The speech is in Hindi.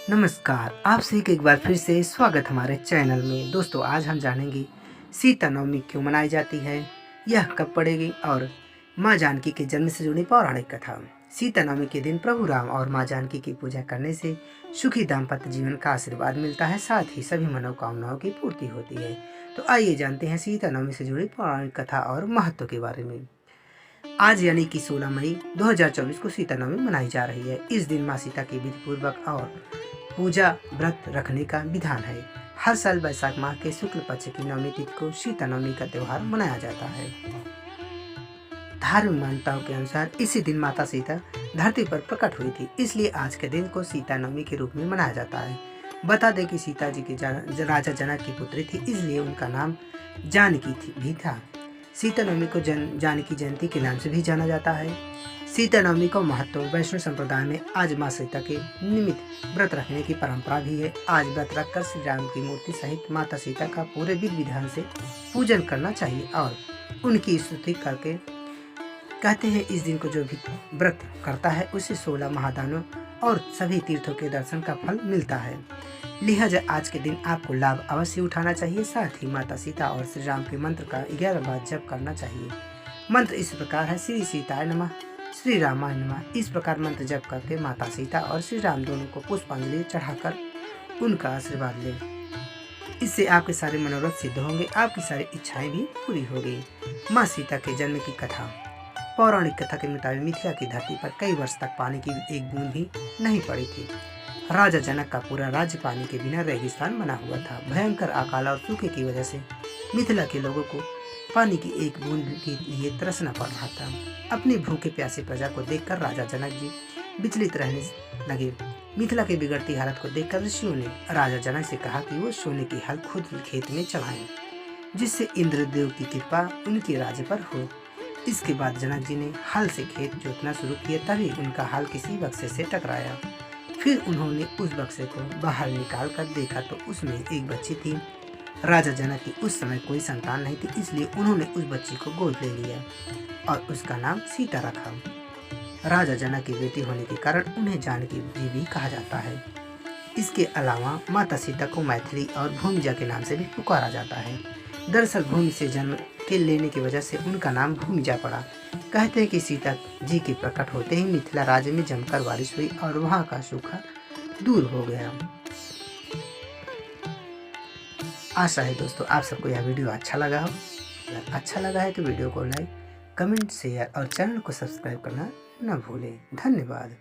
नमस्कार, आप सभी का एक बार फिर से स्वागत हमारे चैनल में। दोस्तों, आज हम जानेंगे सीता नवमी क्यों मनाई जाती है, यह कब पड़ेगी और माँ जानकी के जन्म से जुड़ी पौराणिक कथा। सीता नवमी के दिन प्रभु राम और माँ जानकी की पूजा करने से सुखी दाम्पत्य जीवन का आशीर्वाद मिलता है, साथ ही सभी मनोकामनाओं की पूर्ति होती है। तो आइए जानते हैं सीता नवमी से जुड़ी पौराणिक कथा और महत्व के बारे में। आज यानी कि 16 मई 2024 को सीता नवमी मनाई जा रही है। इस दिन माँ सीता की विधि पूर्वक और पूजा व्रत रखने का विधान है। हर साल वैशाख माह के शुक्ल पक्ष की नवमी तिथि को सीता नवमी का त्योहार मनाया जाता है। धार्मिक मान्यताओं के अनुसार इसी दिन माता सीता धरती पर प्रकट हुई थी, इसलिए आज के दिन को सीता नवमी के रूप में मनाया जाता है। बता दें कि सीता जी की राजा जनक की पुत्री थी, इसलिए उनका नाम जानकी भी था। सीता नवमी को जानकी जयंती के नाम से भी जाना जाता है। सीता नवमी का महत्व वैष्णव संप्रदाय में आज माँ सीता के निमित्त व्रत रखने की परंपरा भी है। आज व्रत रखकर श्री राम की मूर्ति सहित माता सीता का पूरे विधि विधान से पूजन करना चाहिए और उनकी स्तुति करके कहते हैं इस दिन को जो भी व्रत करता है उसे 16 महादानों और सभी तीर्थों के दर्शन का फल मिलता है। लिहाजा आज के दिन आपको लाभ अवश्य उठाना चाहिए। साथ ही माता सीता और श्री राम के मंत्र का 11 बार जप करना चाहिए। मंत्र इस प्रकार है: श्री सीताय नमः, श्री रामाय नमः। इस प्रकार मंत्र जप करके माता सीता और श्री राम दोनों को पुष्पांजलि चढ़ाकर उनका आशीर्वाद लें। इससे आपके सारे मनोरथ सिद्ध होंगे, आपकी सारी इच्छाएं भी पूरी होगी। माँ सीता के जन्म की कथा। पौराणिक कथा के मुताबिक मिथिला की धरती पर कई वर्ष तक पानी की एक बूंद भी नहीं पड़ी थी। राजा जनक का पूरा राज्य पानी के बिना रेगिस्तान बना हुआ था। भयंकर अकाल और सूखे की वजह से मिथिला के लोगों को पानी की एक बूंद के लिए तरसना पड़ रहा था। अपनी भूखे प्यासी प्रजा को देखकर राजा जनक जी विचलित रहने लगे। मिथिला की बिगड़ती हालत को देखकर ऋषियों ने राजा जनक से कहा कि वो सोने की हल खुद खेत में चलाएं, जिससे इंद्रदेव की कृपा उनके राज्य पर हो। इसके बाद जनक जी ने हल से खेत जोतना शुरू किया, तभी उनका हल किसी बक्से से टकराया। फिर उन्होंने उस बक्से को बाहर निकाल कर देखा तो उसमें एक बच्ची थी। राजा जनक की उस समय कोई संतान नहीं थी, इसलिए उन्होंने उस बच्ची को गोद ले लिया और उसका नाम सीता रखा। राजा जनक की बेटी होने के कारण उन्हें जानकी जी भी कहा जाता है। इसके अलावा माता सीता को मैथिली और भूमिजा के नाम से भी पुकारा जाता है। दरअसल भूमि से जन्म के लेने की वजह से उनका नाम भूमिजा पड़ा। कहते हैं कि सीता जी के प्रकट होते ही मिथिला राज्य में जमकर बारिश हुई और वहाँ का सूखा दूर हो गया। आशा है दोस्तों आप सबको यह वीडियो अच्छा लगा हो। अगर अच्छा लगा है तो वीडियो को लाइक, कमेंट, शेयर और चैनल को सब्सक्राइब करना न भूलें। धन्यवाद।